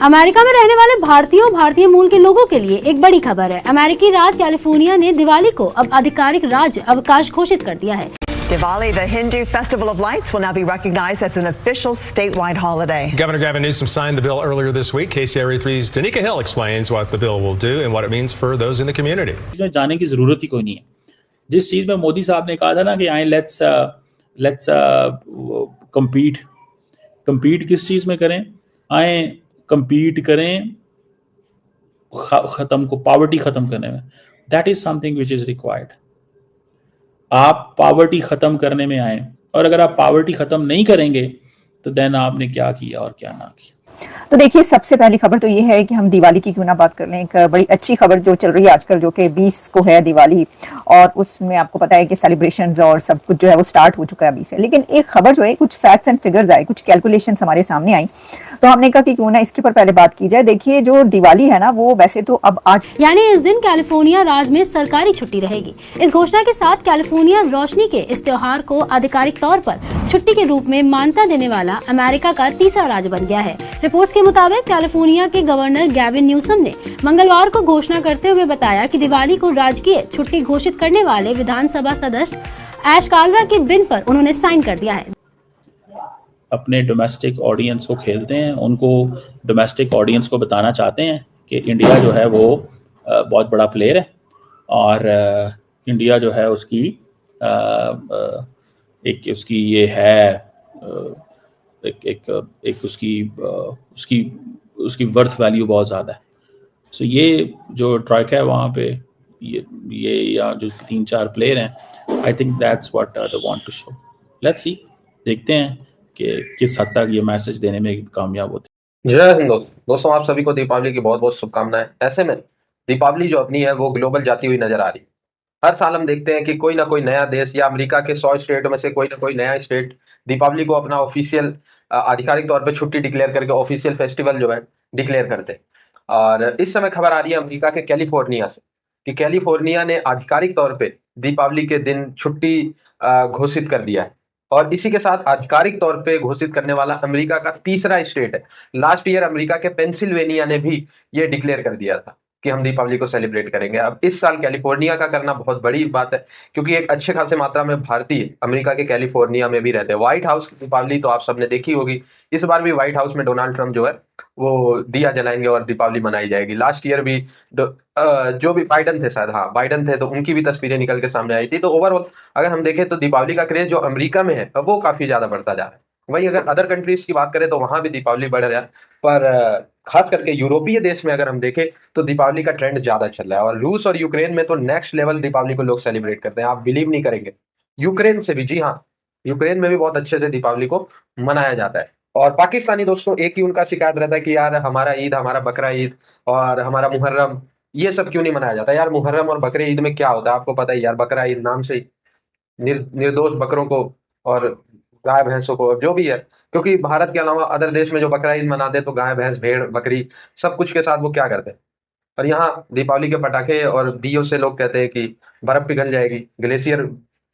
America में रहने वाले भारतीयों भारतीय मूल के लोगों के लिए एक बड़ी खबर है। अमेरिकी राज्य कैलिफोर्निया ने दिवाली को अब आधिकारिक राज्य अवकाश घोषित कर दिया है। Diwali, the Hindu festival of lights, will now be recognized as an official statewide holiday. Governor Gavin Newsom signed the bill earlier this week. KCRA 3's Danica Hill explains what the bill will do and what it means for those in the community. इसमें जाने की जरूरत ही कोई नहीं है। जिस चीज में मोदी साहब ने कहा था ना कि आए लेट्स compete किस चीज में करें, आए compete करें पॉवर्टी खत्म करने में। That is something which is required. आप पॉवर्टी खत्म करने में आए, और अगर आप पॉवर्टी खत्म नहीं करेंगे तो देन आपने क्या किया और क्या ना किया। तो देखिए, सबसे पहली खबर तो ये है कि हम दिवाली की क्यों ना बात कर लें। एक बड़ी अच्छी खबर जो चल रही है आजकल, जो कि 20 को है दिवाली, और उसमें आपको पता है कि सेलिब्रेशंस और सब कुछ जो है वो स्टार्ट हो चुका है अभी से। लेकिन एक खबर जो है, कुछ फैक्ट्स एंड फिगर्स आए, कुछ कैलकुलेशंस हमारे सामने आई, तो हमने कहा कि क्यों ना इसके ऊपर पहले बात की जाए। देखिए, जो दिवाली है ना, वो वैसे तो अब आज यानी इस दिन कैलिफोर्निया राज्य में सरकारी छुट्टी रहेगी। इस घोषणा के साथ कैलिफोर्निया रोशनी के इस त्योहार को आधिकारिक तौर पर छुट्टी के रूप में मान्यता देने वाला अमेरिका का तीसरा राज्य बन गया है। रिपोर्ट्स के मुताबिक कैलिफोर्निया के गवर्नर गैविन न्यूसम ने मंगलवार को घोषणा करते हुए बताया कि दिवाली को राजकीय छुट्टी घोषित करने वाले विधानसभा सदस्य ऐश कालरा के बिल पर उन्होंने साइन कर दिया है। अपने डोमेस्टिक ऑडियंस को खेलते हैं, उनको डोमेस्टिक ऑडियंस को बताना चाहते हैं कि इंडिया जो है वो बहुत बड़ा प्लेयर है, और इंडिया जो है उसकी एक उसकी ये है एक उसकी वर्थ वैल्यू बहुत ज़्यादा है। सो ये जो ट्रॉयका है वहाँ पे ये या जो 3-4 प्लेयर हैं, I think that's what they want to show. Let's see, देखते हैं कि किस हद तक ये मैसेज देने में कामयाब होते हैं। जय हिंद दोस्तों, आप सभी को दीपावली की बहुत बहुत शुभकामनाएं। ऐसे में दीपावली जो अपनी है वो ग्लोबल जाती हुई नजर आ रही। हर साल हम देखते हैं कि कोई ना कोई नया देश या अमेरिका के 100 स्टेटों में से कोई ना कोई नया स्टेट दीपावली को अपना ऑफिशियल आधिकारिक तौर पे छुट्टी डिक्लेयर करके ऑफिशियल फेस्टिवल जो है डिक्लेयर करते हैं। और इस समय खबर आ रही है अमेरिका के कैलिफोर्निया से कि कैलिफोर्निया ने आधिकारिक तौर पे दीपावली के दिन छुट्टी घोषित कर दिया है, और इसी के साथ आधिकारिक तौर पे घोषित करने वाला अमेरिका का तीसरा स्टेट है। लास्ट ईयर अमेरिका के पेंसिल्वेनिया ने भी ये डिक्लेयर कर दिया था कि हम दीपावली को सेलिब्रेट करेंगे। अब इस साल कैलिफोर्निया का करना बहुत बड़ी बात है, क्योंकि एक अच्छे खासे मात्रा में भारतीय अमेरिका के कैलिफोर्निया में भी रहते हैं। व्हाइट हाउस की दीपावली तो आप सबने देखी होगी। इस बार भी व्हाइट हाउस में डोनाल्ड ट्रंप जो है वो दिया जलाएंगे और दीपावली मनाई जाएगी। लास्ट ईयर भी जो भी बाइडन थे, शायद हाँ बाइडन थे, तो उनकी भी तस्वीरें निकल के सामने आई थी। तो ओवरऑल अगर हम देखें तो दीपावली का क्रेज जो अमेरिका में है वो काफी ज्यादा बढ़ता जा रहा है। वहीं अगर अदर कंट्रीज की बात करें तो वहां भी दीपावली बढ़ रहा है, पर खास करके यूरोपीय देश में अगर हम देखें तो दीपावली का ट्रेंड ज्यादा चल रहा है। और रूस और यूक्रेन में तो नेक्स्ट लेवल दीपावली को लोग सेलिब्रेट करते हैं, आप बिलीव नहीं करेंगे। यूक्रेन से भी, जी हाँ, यूक्रेन में भी बहुत अच्छे से दीपावली को मनाया जाता है। और पाकिस्तानी दोस्तों एक ही उनका शिकायत रहता है कि यार हमारा ईद, हमारा बकरा ईद और हमारा मुहर्रम, ये सब क्यों नहीं मनाया जाता। यार मुहर्रम और बकरे ईद में क्या होता है आपको पता है यार। बकरा ईद नाम से निर्दोष बकरों को और गाय भैंसों को, जो भी है, क्योंकि भारत के अलावा अदर देश में जो बकरा ईद मनाते हैं तो गाय भैंस भेड़ बकरी सब कुछ के साथ वो क्या करते हैं। और यहाँ दीपावली के पटाखे और दियों से लोग कहते हैं कि बर्फ पिघल जाएगी, ग्लेशियर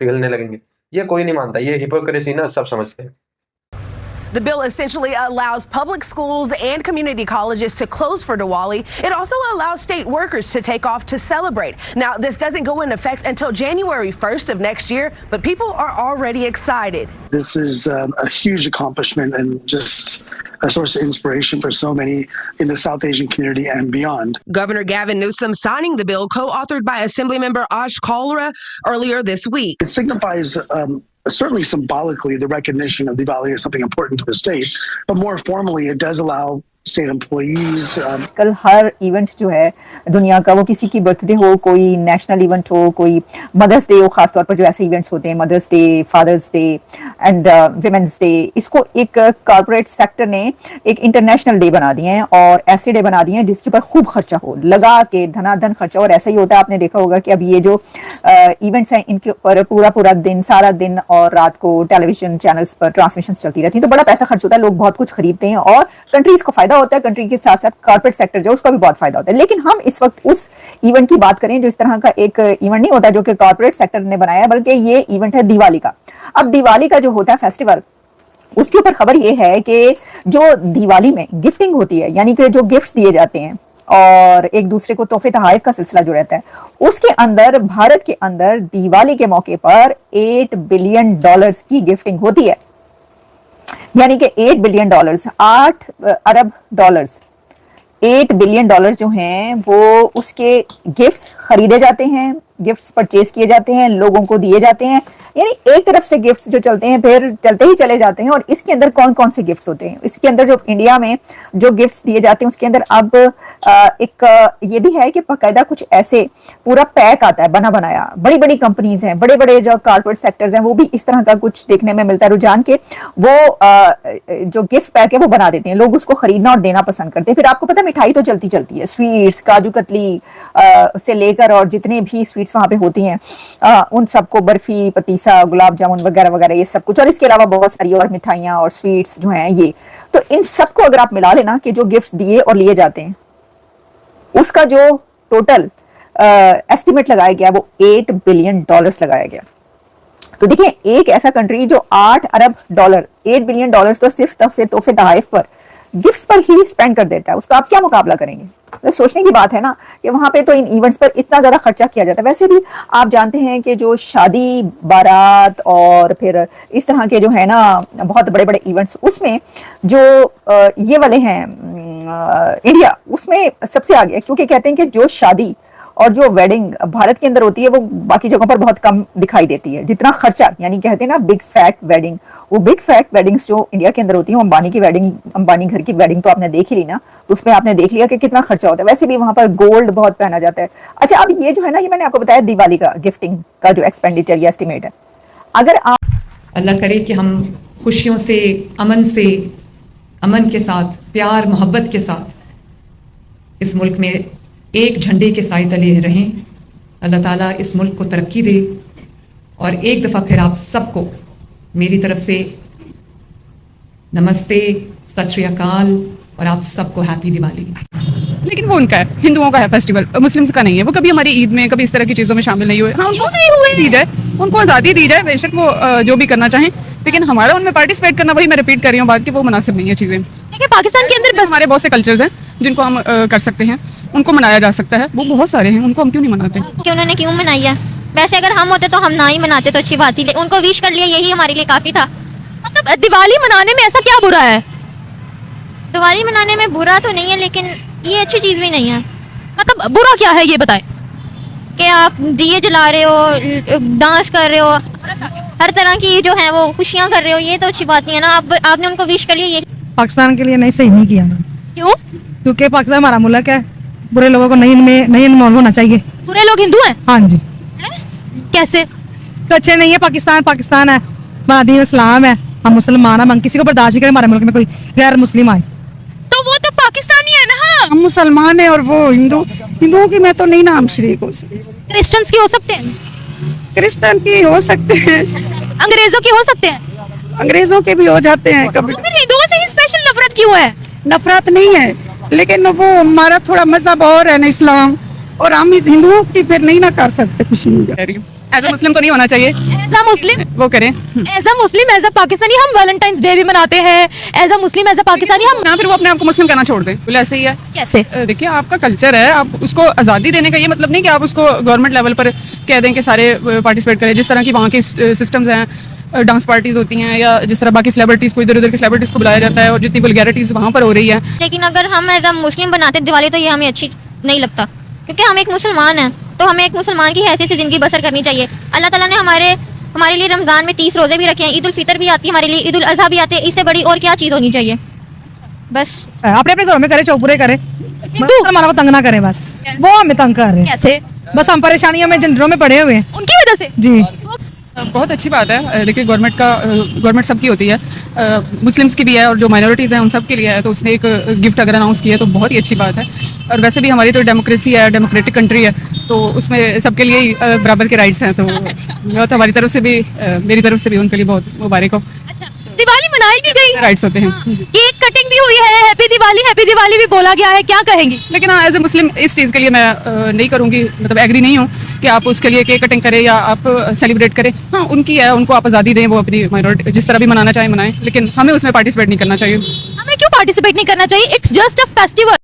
पिघलने लगेंगे। ये कोई नहीं मानता, ये हिपोक्रेसी ना सब समझते हैं। The bill essentially allows public schools and community colleges to close for Diwali. It also allows state workers to take off to celebrate. Now, this doesn't go into effect until January 1st of next year, but people are already excited. This is a huge accomplishment and just a source of inspiration for so many in the South Asian community and beyond. Governor Gavin Newsom signing the bill, co-authored by Assemblymember Ash Kalra earlier this week. It signifies certainly symbolically the recognition of Diwali as something important to the state, but more formally it does allow state employees. आजकल हर event जो है दुनिया का, वो किसी की birthday हो, कोई नेशनल इवेंट हो, कोई मदर्स डे हो, खासतौर पर जो ऐसे इवेंट्स होते हैं, mother's day, father's day and women's day, इसको एक कॉर्पोरेट सेक्टर ने एक इंटरनेशनल डे बना दिए हैं, और ऐसे डे बना दिए हैं जिसके ऊपर खूब खर्चा हो, लगा के धनाधन खर्चा। और ऐसा ही होता है, आपने देखा होगा कि अब ये जो इवेंट्स हैं इनके ऊपर पूरा दिन, सारा दिन और रात को टेलीविजन चैनल्स पर ट्रांसमिशन चलती रहती है, तो बड़ा पैसा खर्च होता है, लोग बहुत कुछ खरीदते हैं और कंट्रीज को फायदा होता है, कंट्री के साथ साथ कॉर्पोरेट सेक्टर जो उसका भी बहुत फायदा होता है। लेकिन हम इस वक्त उस इवेंट की बात करें जो इस तरह का एक इवेंट नहीं होता जो कि कॉर्पोरेट सेक्टर ने बनाया, बल्कि ये इवेंट है दिवाली का। अब दिवाली का जो होता है फेस्टिवल, उसके ऊपर खबर ये है कि जो दिवाली में गिफ्टिंग होती है, यानी कि जो गिफ्ट्स दिए जाते हैं और एक दूसरे को तोहफे तहाइफ का सिलसिला जो रहता है, उसके अंदर भारत के अंदर दिवाली के मौके पर $8 बिलियन की गिफ्टिंग होती है। यानी कि $8 बिलियन, 8 अरब डॉलर्स, $8 बिलियन जो हैं वो उसके गिफ्ट्स खरीदे जाते हैं, गिफ्ट्स परचेज किए जाते हैं, लोगों को दिए जाते हैं। यानी एक तरफ से गिफ्ट्स जो चलते हैं फिर चलते ही चले जाते हैं। और इसके अंदर कौन कौन से गिफ्ट्स होते हैं, इसके अंदर जो इंडिया में जो गिफ्ट्स दिए जाते हैं उसके अंदर अब एक ये भी है कि बाकायदा कुछ ऐसे पूरा पैक आता है बना बनाया। बड़ी बड़ी कंपनीज हैं, बड़े बड़े जो कॉर्पोरेट सेक्टर्स हैं वो भी इस तरह का कुछ देखने में मिलता है रुझान के वो जो गिफ्ट पैक है वो बना देते हैं, लोग उसको खरीदना और देना पसंद करते हैं। फिर आपको पता है मिठाई तो चलती चलती है, स्वीट्स, काजू कतली से लेकर और जितने भी स्वीट्स वहां पे होती हैं उन सबको, बर्फी, पतीसा, गुलाब जामुन वगैरह वगैरह ये सब कुछ, और इसके अलावा बहुत सारी और मिठाइयाँ और स्वीट्स जो हैं ये, तो इन सबको अगर आप मिला लेना कि जो गिफ्ट्स दिए और लिए जाते हैं उसका जो टोटल एस्टिमेट लगाया गया वो $8 बिलियन लगाया गया। तो देखिए एक ऐसा कंट्री जो $8 अरब, $8 बिलियन तो सिर्फ तोहफे तहाइफ पर, गिफ्ट्स पर ही स्पेंड कर देता है, उसका आप क्या मुकाबला करेंगे? तो सोचने की बात है ना कि वहां पे तो इन इवेंट्स पर इतना ज्यादा खर्चा किया जाता है। वैसे भी आप जानते हैं कि जो शादी, बारात और फिर इस तरह के जो है ना बहुत बड़े बड़े इवेंट्स, उसमें जो ये वाले हैं इंडिया उसमें सबसे आगे, क्योंकि कहते हैं कि जो शादी और जो वेडिंग भारत के अंदर होती है वो बाकी जगहों पर बहुत कम दिखाई देती है। जितना खर्चा, यानी कहते हैं ना बिग फैट वेडिंग, वो बिग फैट वेडिंग्स जो इंडिया के अंदर होती है, अंबानी की वेडिंग, अंबानी घर की वेडिंग तो आपने देख ही ली ना, तो उसमें आपने देख लिया कि कितना खर्चा होता है। वैसे भी वहां पर गोल्ड बहुत पहना जाता है। अच्छा, अब ये जो है ना, ये मैंने आपको बताया दिवाली का गिफ्टिंग का जो एक्सपेंडिचर या एस्टिमेट है, अगर आप अल्लाह करे कि हम खुशियों से, अमन के साथ, प्यार मोहब्बत के साथ इस मुल्क में एक झंडे के साए तले रहें। अल्लाह ताला इस मुल्क को तरक्की दे। और एक दफ़ा फिर आप सबको मेरी तरफ से नमस्ते, सत श्री अकाल और आप सबको हैप्पी दिवाली। लेकिन वो उनका है, हिंदुओं का है फेस्टिवल, मुस्लिम्स का नहीं है। वो कभी हमारी ईद में कभी इस तरह की चीज़ों में शामिल नहीं हुए। हाँ, उनको नहीं हुए, दी जाए, उनको आज़ादी दी जाए, बेशक वो जो भी करना चाहें, लेकिन हमारा उनमें पार्टिसिपेट करना, वही मैं रिपीट कर रही हूँ बात, कि वो मुनासिब नहीं है चीज़ें। देखिए पाकिस्तान के अंदर बस हमारे बहुत से कल्चर्स हैं जिनको हम कर सकते हैं, उनको मनाया जा सकता है, वो बहुत सारे हैं, उनको हम क्यों नहीं मनाते? कि उन्होंने क्यों मनाई है? वैसे अगर हम होते तो हम ना ही मनाते तो अच्छी बात ही, उनको विश कर लिया, यही हमारे लिए काफ़ी था। मतलब दिवाली मनाने में ऐसा क्या बुरा है? दिवाली मनाने में बुरा तो नहीं है, लेकिन ये अच्छी चीज़ भी नहीं है। मतलब बुरा क्या है ये बताएं। कि आप दिए जला रहे हो, डांस कर रहे हो, हर तरह की जो है वो खुशियाँ कर रहे हो, ये तो अच्छी बात नहीं है ना। आपने उनको विश कर लिया, ये पाकिस्तान के लिए नहीं, सही नहीं किया। क्यों? क्योंकि पाकिस्तान हमारा मुल्क है, बुरे लोगों को नहीं इन्वॉल्व होना चाहिए। बुरे लोग हिंदू हैं? हाँ जी। कैसे? तो अच्छे नहीं है। पाकिस्तान है, दीन इस्लाम है, हम मुसलमान हैं, हम किसी को बर्दाश्त नहीं करें हमारे मुल्क में कोई गैर मुस्लिम आए। तो वो तो पाकिस्तानी है ना। हम मुसलमान है और वो हिंदुओं की मैं तो नहीं नाम शरीक हो सकती। क्रिश्चियंस की हो सकते हैं, क्रिश्चियन की हो सकते हैं, अंग्रेजों की हो सकते हैं, अंग्रेजों के भी हो जाते हैं कभी। तो फिर हिंदुओं से ही स्पेशल नफरत क्यों है? नफरत नहीं है, लेकिन वो हमारा थोड़ा मजहब और है ना इस्लाम, और हम हिंदुओं की फिर नहीं ना कर सकते, कुछ नहीं। एज अ मुस्लिम तो नहीं होना चाहिए। एज अ मुस्लिम वो करें, as a Muslim, as a Pakistani हम वैलेंटाइंस डे भी मनाते हैं। As a Muslim, as a Pakistani हम ना, फिर वो अपने आप को मुस्लिम कहना छोड़ दें, बोले ऐसे ही है। कैसे? देखिए आपका कल्चर है, आप उसको आज़ादी देने का ये मतलब नहीं कि आप उसको गवर्नमेंट लेवल पर कह दें कि सारे पार्टिसिपेट करें। जिस तरह की वहाँ के सिस्टम्स हैं, डांस पार्टीज होती हैं, या जिस तरह बाकी सेलिब्रिटीज़ को इधर उधर की सेलिब्रिटीज़ को बुलाया जाता है, और जितनी वल्गैरिटीज़ वहाँ पर हो रही है। लेकिन अगर हम एज अ मुस्लिम बनाते दिवाली तो ये हमें अच्छी नहीं लगता, क्योंकि हम एक मुसलमान हैं, तो हमें एक मुसलमान की हैसियत से ज़िंदगी बसर करनी चाहिए। अल्लाह ताला ने हमारे लिए रमज़ान में 30 रोज़े भी रखे हैं, ईद उल फितर भी आती है हमारे लिए, ईद उल अज़हा भी आते हैं, इससे बड़ी और क्या चीज़ होनी चाहिए? बस अपने अपने घरों में करे, चौपुरे करे, हमारा को तंग ना करे, बस वो हमें तंग कर रहे हैं। कैसे? बस हम परेशानियों में झंडों में पड़े हुए हैं उनकी वजह से। जी। बहुत अच्छी बात है। देखिए गवर्नमेंट सबकी होती है, मुस्लिम्स की भी है और जो माइनॉरिटीज़ हैं उन सब के लिए है। तो उसने एक गिफ्ट अगर अनाउंस किया तो बहुत ही अच्छी बात है। और वैसे भी हमारी तो डेमोक्रेसी है, डेमोक्रेटिक कंट्री है, तो उसमें सबके लिए ही बराबर के राइट्स हैं। तो बहुत हमारी तरफ से भी, मेरी तरफ से भी उनके लिए बहुत मुबारक हो। दिवाली मनाई भी गई, राइट्स होते हैं। केक कटिंग भी हुई है, हैप्पी दिवाली भी बोला गया है, क्या कहेंगी? लेकिन हाँ, एज ए मुस्लिम इस चीज़ के लिए मैं नहीं करूँगी, मतलब एग्री नहीं हूँ, कि आप उसके लिए केक कटिंग करें या आप सेलिब्रेट करें, हाँ उनकी है, उनको आप आज़ादी दें, वो अपनी माइनॉरिटी जिस तरह भी मनाना चाहें मनाएं, लेकिन हमें उसमें पार्टिसिपेट नहीं करना चाहिए। हमें क्यों पार्टिसिपेट नहीं करना चाहिए? It's just a festival.